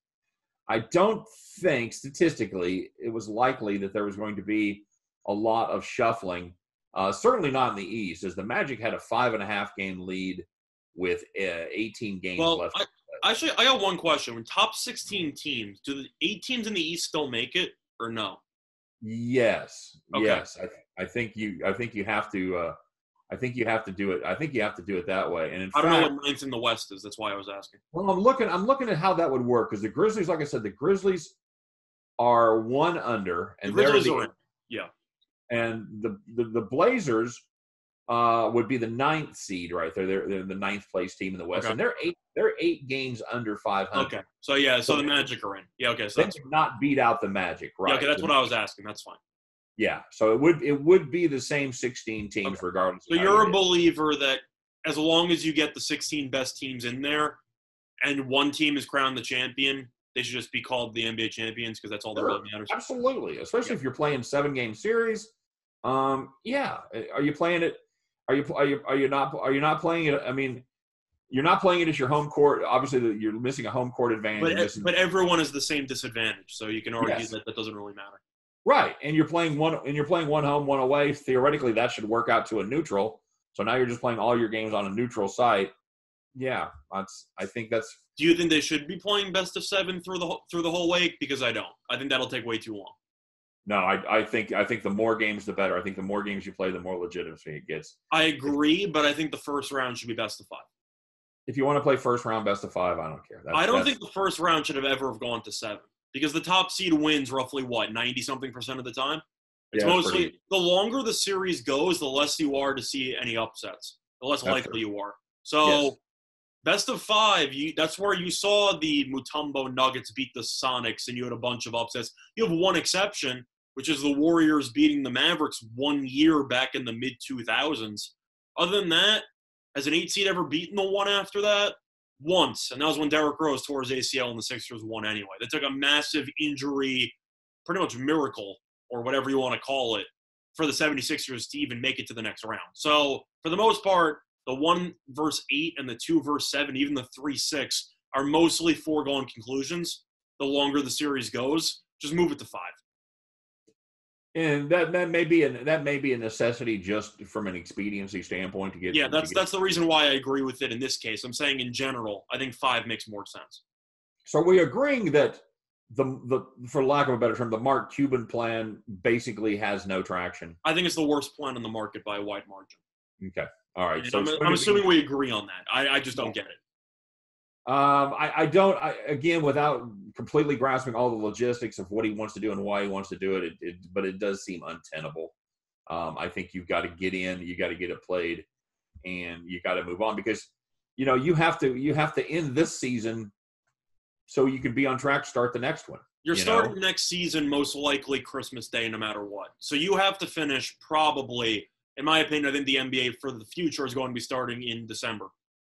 I don't think statistically it was likely that there was going to be a lot of shuffling. Certainly not in the East, as the Magic had a 5.5 game lead with 18 games left. Actually, I got one question. When top 16 teams, do the 8 teams in the East still make it or no? Yes. Okay. Yes. I think you have to. I think you have to do it. I think you have to do it that way. And I don't know what ninth in the West is. That's why I was asking. Well, I'm looking at how that would work because the Grizzlies, like I said, the Grizzlies are 1 under, and the Grizzlies are in. Yeah. And the Blazers would be the 9th seed right there. They're the 9th place team in the West, and they're 8 games under 500. Okay. So the Magic are in. Yeah. Okay. So they did not beat out the Magic, right? Yeah, okay, that's what I was asking. That's fine. Yeah. So it would be the same 16 teams regardless. So you're a believer that as long as you get the 16 best teams in there, and one team is crowned the champion, they should just be called the NBA champions because that's all that really matters. Absolutely, especially if you're playing 7-game series. Yeah. Are you playing it? Are you not playing it? I mean, you're not playing it as your home court. Obviously, you're missing a home court advantage. But everyone has the same disadvantage, so you can argue Yes. that doesn't really matter. Right, and you're playing one home, one away. Theoretically, that should work out to a neutral. So now you're just playing all your games on a neutral site. Yeah, I think that's. Do you think they should be playing best of 7 through the whole week? Because I don't. I think that'll take way too long. No, I think the more games, the better. I think the more games you play, the more legitimacy it gets. I agree, but I think the first round should be best of 5. If you want to play first round best of 5, I don't care. I don't think the first round should have ever gone to 7 because the top seed wins roughly 90-something% of the time. It's mostly the longer the series goes, the less you are to see any upsets, the less likely you are. So best of 5, that's where you saw the Mutombo Nuggets beat the Sonics, and you had a bunch of upsets. You have one exception, which is the Warriors beating the Mavericks 1 year back in the mid-2000s. Other than that, has an 8 seed ever beaten the one after that? Once, and that was when Derrick Rose tore his ACL and the Sixers won anyway. They took a massive injury, pretty much miracle, or whatever you want to call it, for the 76ers to even make it to the next round. So, for the most part, the 1 versus 8 and the 2 versus 7, even the 3-6, are mostly foregone conclusions. The longer the series goes, just move it to 5. And that may be a necessity just from an expediency standpoint to get. Yeah, that's the reason why I agree with it in this case. I'm saying in general, I think 5 makes more sense. So we're agreeing that the for lack of a better term, the Mark Cuban plan basically has no traction. I think it's the worst plan on the market by a wide margin. Okay, all right. And so I'm assuming we agree on that. I just don't get it. I don't. Again, without completely grasping all the logistics of what he wants to do and why he wants to do it, but it does seem untenable. I think you've got to get in, you got to get it played, and you got to move on because you have to end this season so you can be on track to start the next one. You're starting next season most likely Christmas Day, no matter what. So you have to finish probably, in my opinion, I think the NBA for the future is going to be starting in December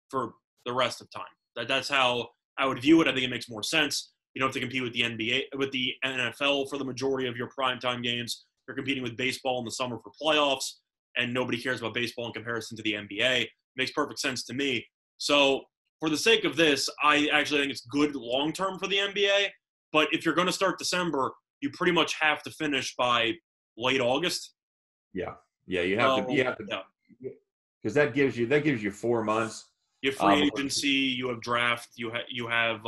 for the rest of time. That's how I would view it. I think it makes more sense. You don't have to compete with the NBA, with the NFL for the majority of your primetime games. You're competing with baseball in the summer for playoffs, and nobody cares about baseball in comparison to the NBA. It makes perfect sense to me. So for the sake of this, I actually think it's good long-term for the NBA. But if you're going to start December, you pretty much have to finish by late August. Yeah, you have to, because that gives you 4 months. You have free agency, you have draft, you have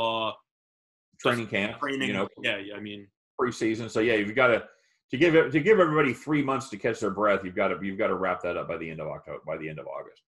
training camp. I mean preseason. So you've got to give everybody 3 months to catch their breath. You've got to wrap that up by the end of October, by the end of August.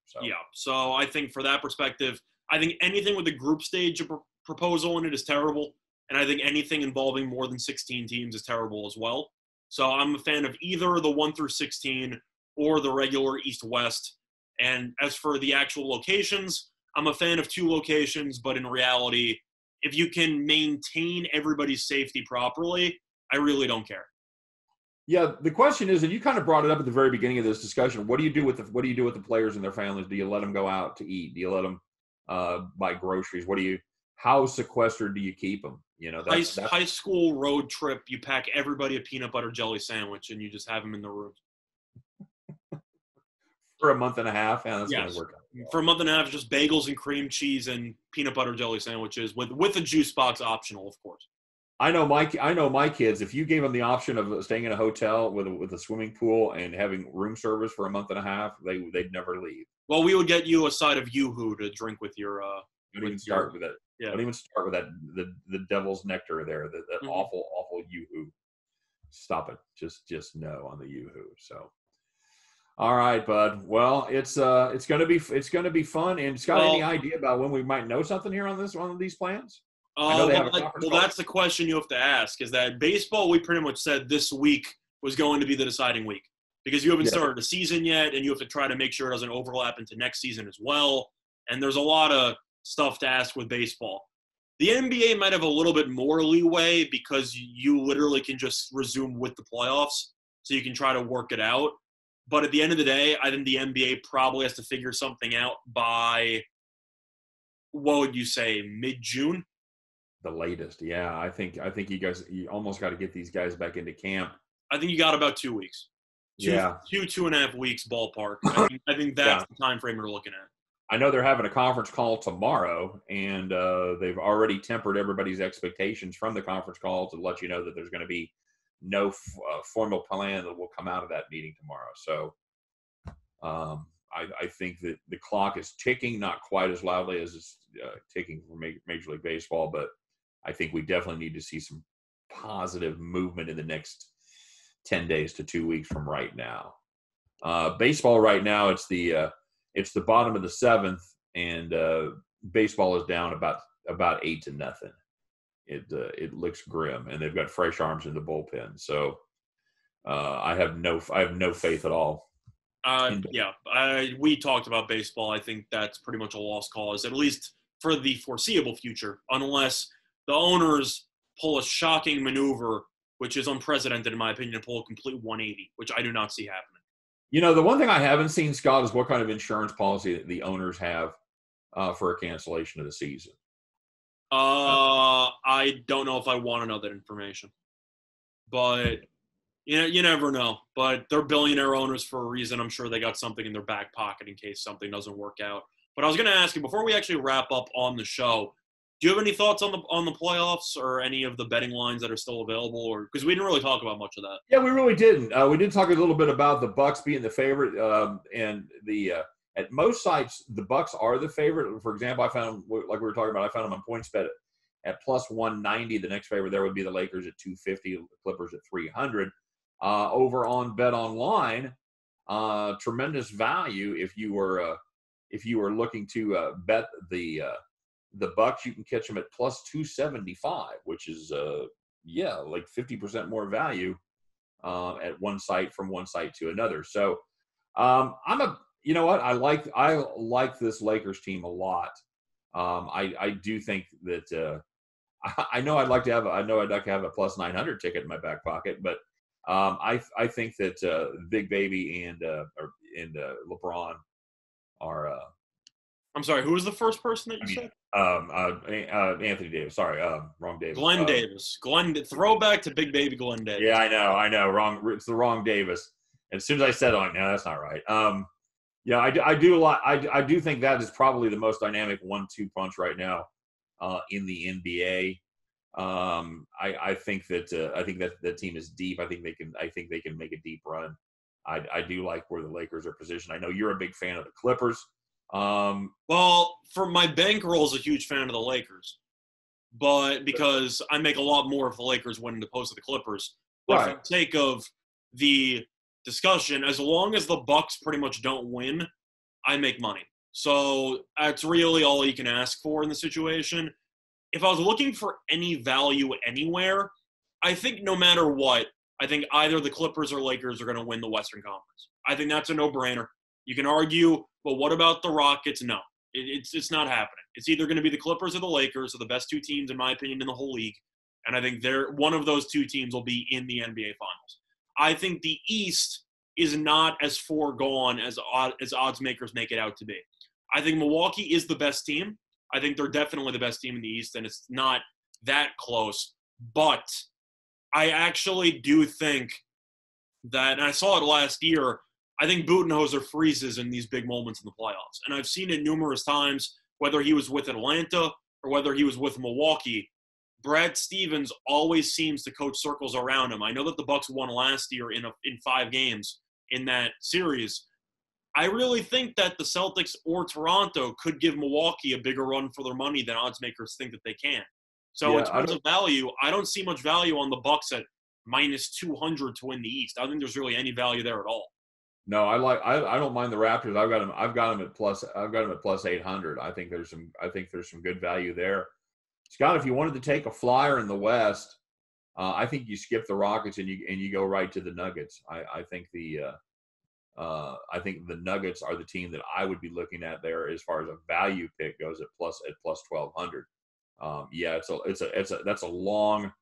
So I think for that perspective, I think anything with the group stage proposal in it is terrible, and I think anything involving more than 16 teams is terrible as well. So I'm a fan of either the 1 through 16 or the regular East-West. And as for the actual locations, I'm a fan of 2 locations, but in reality, if you can maintain everybody's safety properly, I really don't care. Yeah, the question is, and you kind of brought it up at the very beginning of this discussion, what do you do with the players and their families? Do you let them go out to eat? Do you let them buy groceries? How sequestered do you keep them? That's high school road trip, you pack everybody a peanut butter jelly sandwich and you just have them in the room. For a month and a half, going to work out. For a month and a half, just bagels and cream cheese and peanut butter jelly sandwiches with a juice box optional, of course. I know my kids. If you gave them the option of staying in a hotel with a swimming pool and having room service for a month and a half, they'd never leave. Well, we would get you a side of Yoo-Hoo to drink with your. Don't even start with that. Yeah. Don't even start with that. The devil's nectar there. That awful Yoo-Hoo. Stop it. Just no on the Yoo-Hoo. So. All right, bud. Well, it's gonna be fun. And Scott, any idea about when we might know something here on these plans? That's the question you have to ask. Is that baseball? We pretty much said this week was going to be the deciding week because you haven't started the season yet, and you have to try to make sure it doesn't overlap into next season as well. And there's a lot of stuff to ask with baseball. The NBA might have a little bit more leeway because you literally can just resume with the playoffs, so you can try to work it out. But at the end of the day, I think the NBA probably has to figure something out by, what would you say, mid-June? The latest, yeah. I think you almost got to get these guys back into camp. I think you got about 2 weeks. Yeah. 2.5 weeks ballpark. I think that's the time frame we're looking at. I know they're having a conference call tomorrow, and they've already tempered everybody's expectations from the conference call to let you know that there's going to be no formal plan that will come out of that meeting tomorrow. So I think that the clock is ticking, not quite as loudly as it's ticking for Major League Baseball, but I think we definitely need to see some positive movement in the next 10 days to 2 weeks from right now. Baseball right now, it's the bottom of the seventh, and baseball is down about 8-0. It looks grim, and they've got fresh arms in the bullpen. So I have no faith at all. We talked about baseball. I think that's pretty much a lost cause, at least for the foreseeable future, unless the owners pull a shocking maneuver, which is unprecedented in my opinion, and pull a complete 180, which I do not see happening. The one thing I haven't seen, Scott, is what kind of insurance policy the owners have for a cancellation of the season. I don't know if I want to know that information, but you never know. But they're billionaire owners for a reason. I'm sure they got something in their back pocket in case something doesn't work out. But I was going to ask you before we actually wrap up on the show, do you have any thoughts on the playoffs or any of the betting lines that are still available? Or because we didn't really talk about much of that. Yeah, we really didn't. We did talk a little bit about the Bucks being the favorite, and at most sites the Bucks are the favorite. For example, I found, like we were talking about, I found them on PointsBet at plus 190. The next favorite there would be the Lakers at 250, the Clippers at 300. Over on Bet Online, tremendous value if you were looking to bet the Bucks. You can catch them at plus 275, which is like 50% more value at one site from one site to another. So you know what, I like this Lakers team a lot. I do think that I know I'd like to have a plus 900 ticket in my back pocket, but I think that Big Baby and LeBron are. I'm sorry, who was the first person that you said? Anthony Davis. Sorry, wrong Davis. Glenn Davis. Throwback to Big Baby Glenn Davis. Yeah, I know. Wrong. It's the wrong Davis. And as soon as I said, "Oh, no, that's not right." Yeah, I do think that is probably the most dynamic 1-2 punch right now in the NBA. I think that team is deep. I think they can make a deep run. I do like where the Lakers are positioned. I know you're a big fan of the Clippers. Well, for my bankroll is a huge fan of the Lakers, but because I make a lot more if the Lakers win as opposed to the Clippers. But right. For the sake of the discussion, as long as the Bucks pretty much don't win, I make money. So that's really all you can ask for in the situation. If I was looking for any value anywhere, I think no matter what, I think either the Clippers or Lakers are going to win the Western Conference. I think that's a no-brainer. You can argue, well, what about the Rockets? No, it's not happening. It's either going to be the Clippers or the Lakers, are the best two teams, in my opinion, in the whole league. And I think one of those two teams will be in the NBA Finals. I think the East is not as foregone as odds makers make it out to be. I think Milwaukee is the best team. I think they're definitely the best team in the East, and it's not that close. But I actually do think that, and I saw it last year, I think Budenholzer freezes in these big moments in the playoffs. And I've seen it numerous times, whether he was with Atlanta or whether he was with Milwaukee. Brad Stevens always seems to coach circles around him. I know that the Bucks won last year in 5 games in that series. I really think that the Celtics or Toronto could give Milwaukee a bigger run for their money than odds makers think that they can. So in terms of value, I don't see much value on the Bucks at minus 200 to win the East. I don't think there's really any value there at all. No, I don't mind the Raptors. I've got them at plus 800. I think there's some good value there. Scott, if you wanted to take a flyer in the West, I think you skip the Rockets and you go right to the Nuggets. I think the Nuggets are the team that I would be looking at there as far as a value pick goes at plus 1200. That's a long,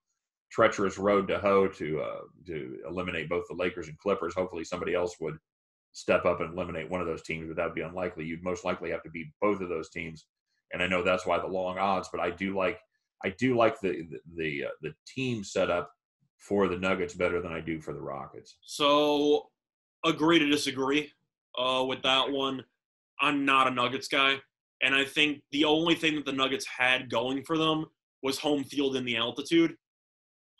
treacherous road to hoe to eliminate both the Lakers and Clippers. Hopefully somebody else would step up and eliminate one of those teams, but that would be unlikely. You'd most likely have to beat both of those teams, and I know that's why the long odds. But I do like the team setup for the Nuggets better than I do for the Rockets. So agree to disagree with that one. I'm not a Nuggets guy, and I think the only thing that the Nuggets had going for them was home field in the altitude,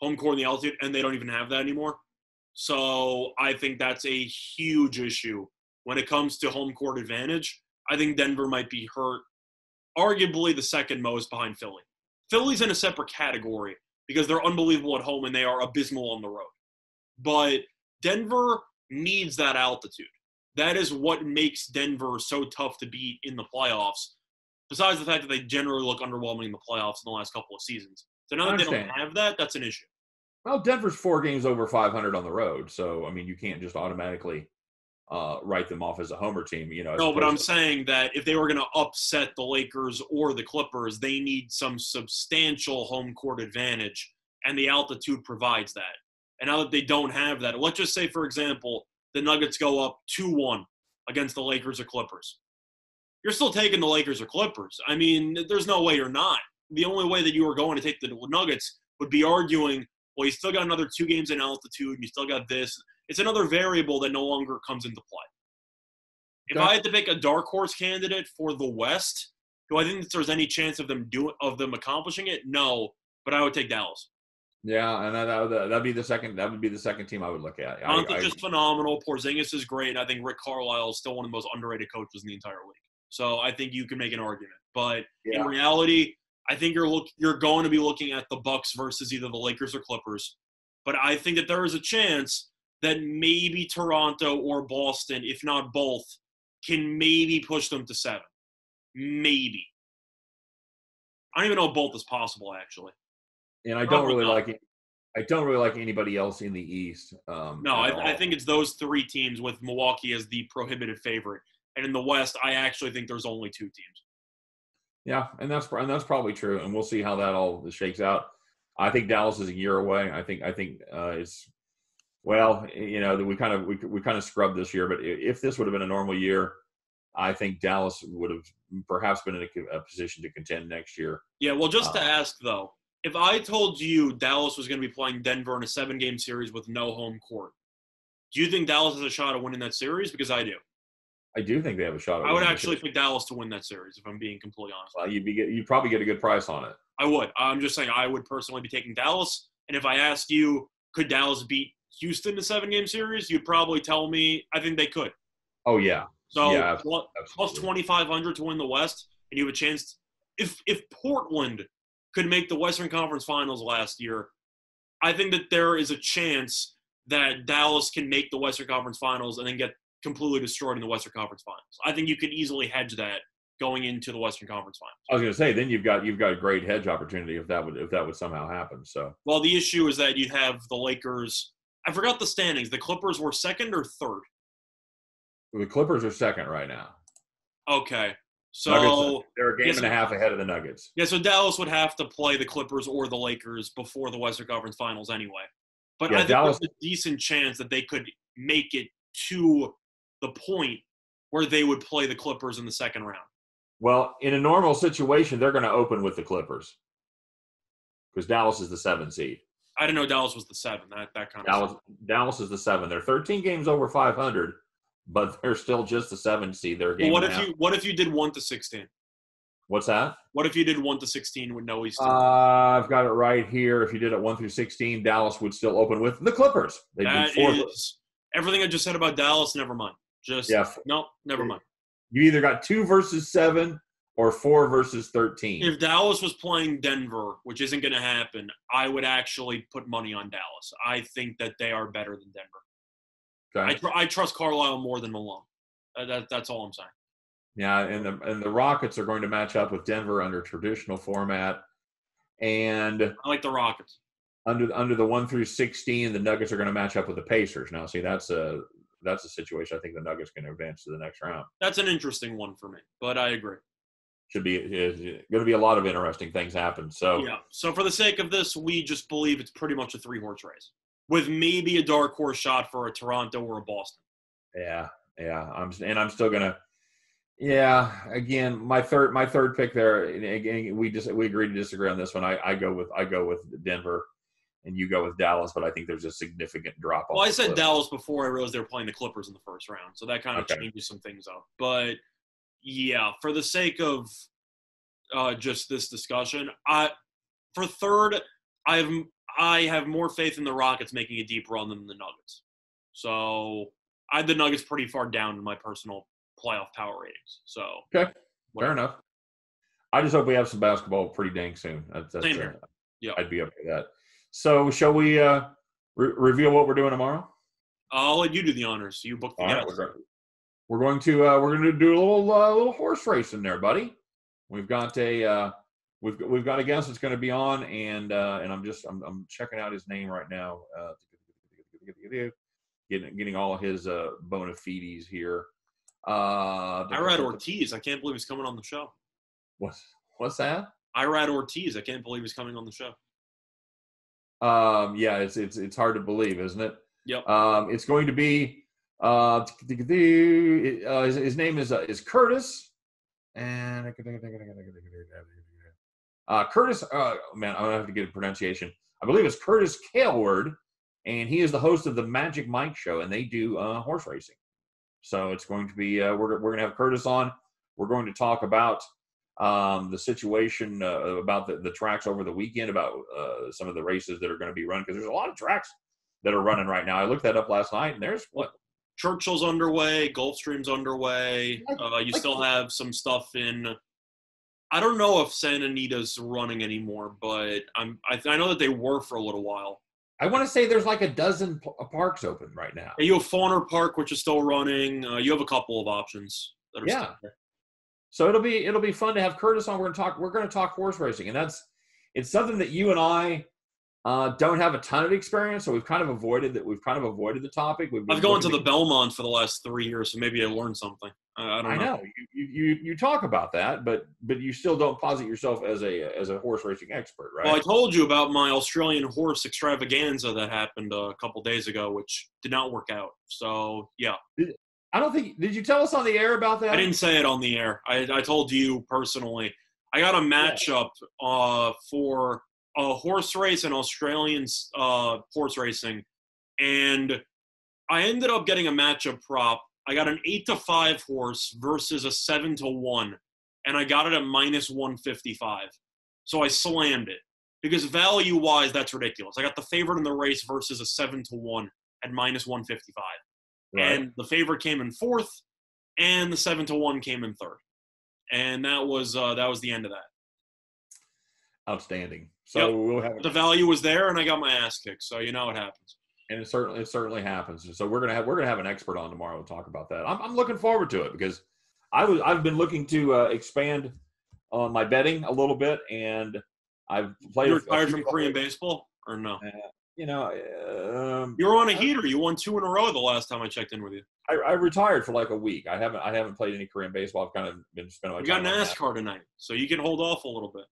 home court in the altitude, and they don't even have that anymore. So I think that's a huge issue when it comes to home court advantage. I think Denver might be hurt, arguably the second most behind Philly. Philly's in a separate category because they're unbelievable at home and they are abysmal on the road. But Denver needs that altitude. That is what makes Denver so tough to beat in the playoffs, besides the fact that they generally look underwhelming in the playoffs in the last couple of seasons. So now that they don't have that, that's an issue. Well, Denver's 4 games over 500 on the road. So, I mean, you can't just automatically write them off as a homer team. No, but I'm saying that if they were going to upset the Lakers or the Clippers, they need some substantial home court advantage, and the altitude provides that. And now that they don't have that, let's just say, for example, the Nuggets go up 2-1 against the Lakers or Clippers. You're still taking the Lakers or Clippers. I mean, there's no way you're not. The only way that you are going to take the Nuggets would be arguing, well, you still got another 2 games in altitude, you still got this. It's another variable that no longer comes into play. If I had to pick a dark horse candidate for the West, do I think that there's any chance of them accomplishing it? No, but I would take Dallas. Yeah, and that'd be the second. That would be the second team I would look at. Doncic is phenomenal. Porzingis is great, and I think Rick Carlisle is still one of the most underrated coaches in the entire league. So I think you can make an argument, but in reality, I think you're going to be looking at the Bucks versus either the Lakers or Clippers. But I think that there is a chance that maybe Toronto or Boston, if not both, can maybe push them to 7. Maybe. I don't even know if both is possible, actually. And I don't really like anybody else in the East. No, I think it's those 3 teams with Milwaukee as the prohibitive favorite. And in the West, I actually think there's only 2 teams. Yeah, and that's probably true. And we'll see how that all shakes out. I think Dallas is a year away. I think it's we kind of scrubbed this year. But if this would have been a normal year, I think Dallas would have perhaps been in a position to contend next year. Yeah, well, just to ask though. If I told you Dallas was going to be playing Denver in a 7-game series with no home court, do you think Dallas has a shot at winning that series? Because I do. I do think they have a shot at winning. I would actually pick Dallas to win that series, if I'm being completely honest. Well, you'd probably get a good price on it. I would. I'm just saying I would personally be taking Dallas. And if I asked you, could Dallas beat Houston in a 7-game series, you'd probably tell me I think they could. Oh, yeah. So yeah, plus 2,500 to win the West, and you have a chance. If Portland could make the Western Conference Finals last year, I think that there is a chance that Dallas can make the Western Conference Finals and then get completely destroyed in the Western Conference Finals. I think you could easily hedge that going into the Western Conference Finals. I was going to say, then you've got a great hedge opportunity if that would somehow happen. So, well, the issue is that you'd have the Lakers. I forgot the standings. The Clippers were second or third? The Clippers are second right now. Okay. So Nuggets, they're a game and a half ahead of the Nuggets. Yeah, so Dallas would have to play the Clippers or the Lakers before the Western Conference Finals anyway. But I think there's a decent chance that they could make it to the point where they would play the Clippers in the second round. Well, in a normal situation, they're going to open with the Clippers because Dallas is the 7 seed. I didn't know Dallas was the 7. That kind of stuff. Dallas is the 7. They're 13 games over 500. But they're still just the 7 seed. They're a game. Well, what if you did 1-16? What's that? What if you did 1-16 with no East? I've got it right here. If you did it 1-16, Dallas would still open with the Clippers. That is everything I just said about Dallas. Never mind. Never mind. You either got 2 versus 7 or 4 versus 13. If Dallas was playing Denver, which isn't going to happen, I would actually put money on Dallas. I think that they are better than Denver. Okay. I trust Carlisle more than Malone. That's all I'm saying. Yeah, and the Rockets are going to match up with Denver under traditional format, and I like the Rockets. Under the 1-16, the Nuggets are going to match up with the Pacers. Now, see, that's a situation I think the Nuggets can advance to the next round. That's an interesting one for me, but I agree. Is going to be a lot of interesting things happen. So yeah. So for the sake of this, we just believe it's pretty much a 3-horse race, with maybe a dark horse shot for a Toronto or a Boston. Yeah. I'm still gonna. Yeah. Again, my third pick there. Again, we agree to disagree on this one. I go with Denver. and you go with Dallas, but I think there's a significant drop off. Well, I said Dallas before I realized they were playing the Clippers in the first round, so that kind of changes some things up. But yeah, for the sake of just this discussion, for third, I have more faith in the Rockets making a deep run than the Nuggets. So I had the Nuggets pretty far down in my personal playoff power ratings. So okay, fair enough. I just hope we have some basketball pretty dang soon. Same here. Yeah, I'd be up for that. So shall we reveal what we're doing tomorrow? I'll let you do the honors. You booked the guest. We're going to do a little horse race in there, buddy. We've got a we've got a guest that's going to be on, and I'm checking out his name right now. Getting all of his bona fides here. Irad Ortiz. I can't believe he's coming on the show. What's that? Irad Ortiz. I can't believe he's coming on the show. Yeah, it's hard to believe, isn't it? Yep. It's going to be his name is Curtis, and Curtis. Man, I'm gonna have to get a pronunciation. I believe it's Curtis Kaleward, and he is the host of the Magic Mike Show, and they do horse racing. So it's going to be we're going to have Curtis on. We're going to talk about the situation about the tracks over the weekend, about some of the races that are going to be run, because there's a lot of tracks that are running right now. I looked that up last night, and there's what? Churchill's underway, Gulfstream's underway. You still have some stuff in. I don't know if Santa Anita's running anymore, but I know that they were for a little while. I want to say there's like a dozen parks open right now. You have Fauner Park, which is still running. You have a couple of options that are still there. So it'll be fun to have Curtis on. We're going to talk horse racing, and it's something that you and I don't have a ton of experience, so we've kind of avoided the topic. I've gone to the Belmont for the last 3 years, so maybe I learned something. I don't know. You talk about that, but you still don't posit yourself as a horse racing expert, right? Well, I told you about my Australian horse extravaganza that happened a couple days ago, which did not work out. So yeah. Did you tell us on the air about that? I didn't say it on the air. I told you personally. I got a matchup for a horse race and Australian horse racing, and I ended up getting a matchup prop. I got an 8-5 horse versus a 7-1, and I got it at -155. So I slammed it because value-wise, that's ridiculous. I got the favorite in the race versus a 7-1 at -155. Right. And the favorite came in fourth, and the 7-1 came in third, and that was the end of that. Outstanding. So we'll have the value was there, and I got my ass kicked. So you know what happens. And it certainly happens. So we're gonna have an expert on tomorrow to talk about that. I'm looking forward to it because I've been looking to expand on my betting a little bit, and I've played. You retired from Korean baseball or no? You were on a heater. You won 2 in a row the last time I checked in with you. I retired for like a week. I haven't played any Korean baseball. I've kind of been spending my time. We got NASCAR tonight, so you can hold off a little bit.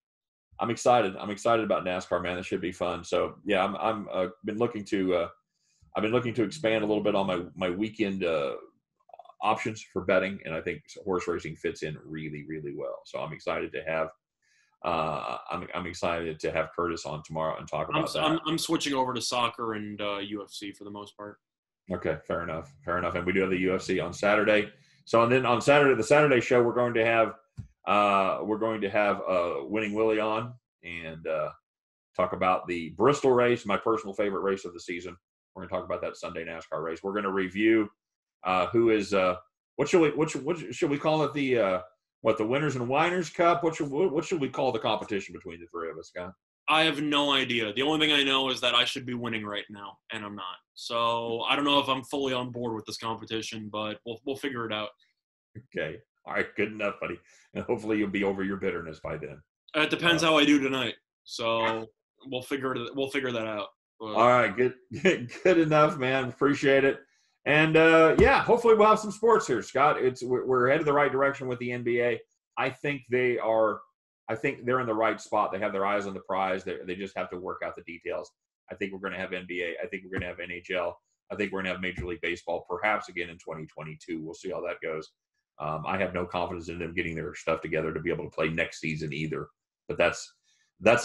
I'm excited. I'm excited about NASCAR, man. That should be fun. So yeah, I've been looking to expand a little bit on my weekend options for betting, and I think horse racing fits in really, really well. So I'm excited to have. I'm excited to have Curtis on tomorrow and talk about that. I'm switching over to soccer and UFC for the most part. Okay, fair enough. And we do have the UFC on Saturday. So and then on Saturday, the Saturday show, we're going to have Winning Willie on and talk about the Bristol race, my personal favorite race of the season. We're going to talk about that Sunday NASCAR race. We're going to review who is what should we call it, the Winners and Whiners Cup? What should we call the competition between the three of us, Scott? I have no idea. The only thing I know is that I should be winning right now, and I'm not. So I don't know if I'm fully on board with this competition, but we'll figure it out. Okay. All right. Good enough, buddy. And hopefully you'll be over your bitterness by then. It depends how I do tonight. So we'll figure that out. But, all right. Good enough, man. Appreciate it. And hopefully we'll have some sports here, Scott. We're headed the right direction with the NBA. I think they're in the right spot. They have their eyes on the prize. They just have to work out the details. I think we're going to have NBA. I think we're going to have NHL. I think we're going to have Major League Baseball, perhaps again in 2022. We'll see how that goes. I have no confidence in them getting their stuff together to be able to play next season either. But that's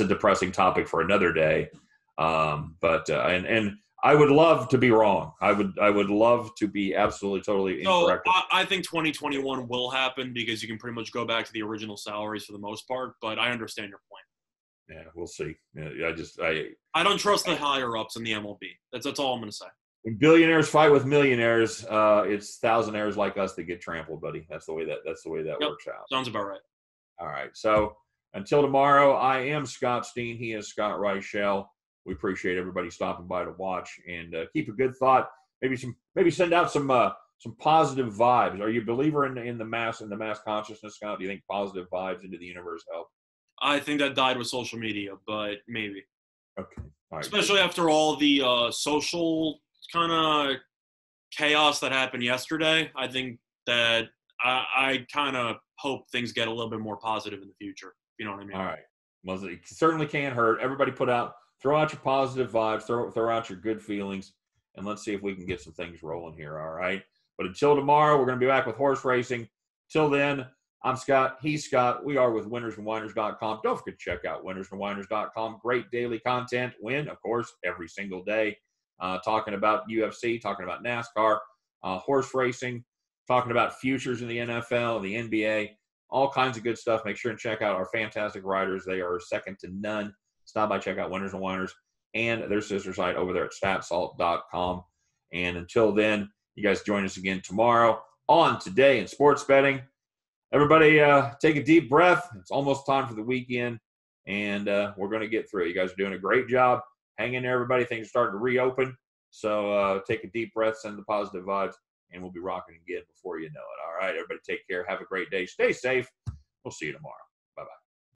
a depressing topic for another day. And I would love to be wrong. I would love to be absolutely totally incorrect. So I think 2021 will happen because you can pretty much go back to the original salaries for the most part. But I understand your point. Yeah, we'll see. Yeah, I don't trust the higher ups in the MLB. That's all I'm going to say. When billionaires fight with millionaires, it's thousandaires like us that get trampled, buddy. That's the way that works out. Sounds about right. All right. So until tomorrow, I am Scott Steen. He is Scott Reichel. We appreciate everybody stopping by to watch, and keep a good thought. Maybe send out some positive vibes. Are you a believer in the mass consciousness, Scott? Do you think positive vibes into the universe help? I think that died with social media, but maybe. Okay. All right. Especially after all the social kind of chaos that happened yesterday, I think that I kind of hope things get a little bit more positive in the future. You know what I mean? All right. Well, it certainly can't hurt. Everybody throw out your positive vibes, throw out your good feelings, and let's see if we can get some things rolling here, all right? But until tomorrow, we're going to be back with horse racing. Till then, I'm Scott. He's Scott. We are with winnersandwhiners.com. Don't forget to check out winnersandwhiners.com. Great daily content. Win, of course, every single day. Talking about UFC, talking about NASCAR, horse racing, talking about futures in the NFL, the NBA, all kinds of good stuff. Make sure and check out our fantastic writers. They are second to none. Stop by, check out Winners and Whiners and their sister site over there at statsalt.com. And until then, you guys join us again tomorrow on Today in Sports Betting. Everybody take a deep breath. It's almost time for the weekend, and we're going to get through it. You guys are doing a great job. Hang in there, everybody. Things are starting to reopen. So take a deep breath, send the positive vibes, and we'll be rocking again before you know it. All right, everybody take care. Have a great day. Stay safe. We'll see you tomorrow.